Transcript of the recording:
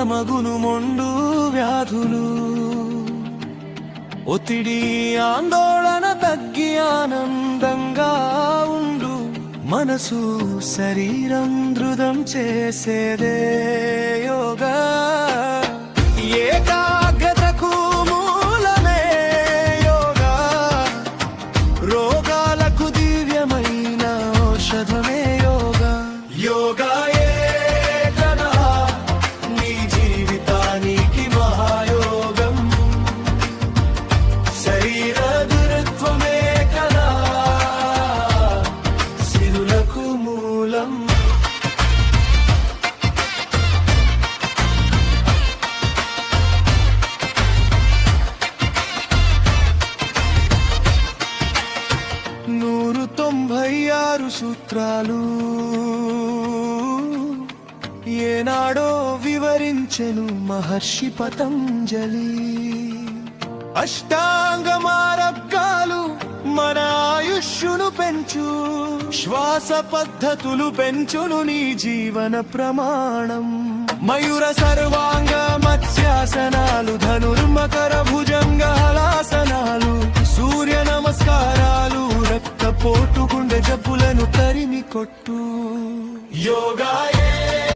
దూరమగును మొండు వ్యాధులు. ఒత్తిడి ఆందోళన తగ్గి ఆనందంగా ఉండు. మనసు శరీరం ధృతం చేసేదే యోగా. ఏకాగ్రతకు మూలమే యోగా. రోగాలకు దివ్యమైన ఔషధమే యోగా. యోగాయే కదా నీ జీవితానికి మహాయోగం. శరీర దృఢత్వమే కదా సిరులకు మూలం. నూరు 96 సూత్రాలు ఏనాడో వివరించెను మహర్షి పతంజలి. అష్టాంగ మార్గాలు మన ఆయుష్ను పెంచు. శ్వాస పద్ధతులు పెంచును నీ జీవన ప్రమాణం. మయూర సర్వాంగ మత్స్యాసనాలు, ధనుర్మకర భుజంగ హలాసనాలు, సూర్య నమస్కారాలు రక్తపోటు గుండె జబ్బులను తరిమి కొట్టు. యోగాయే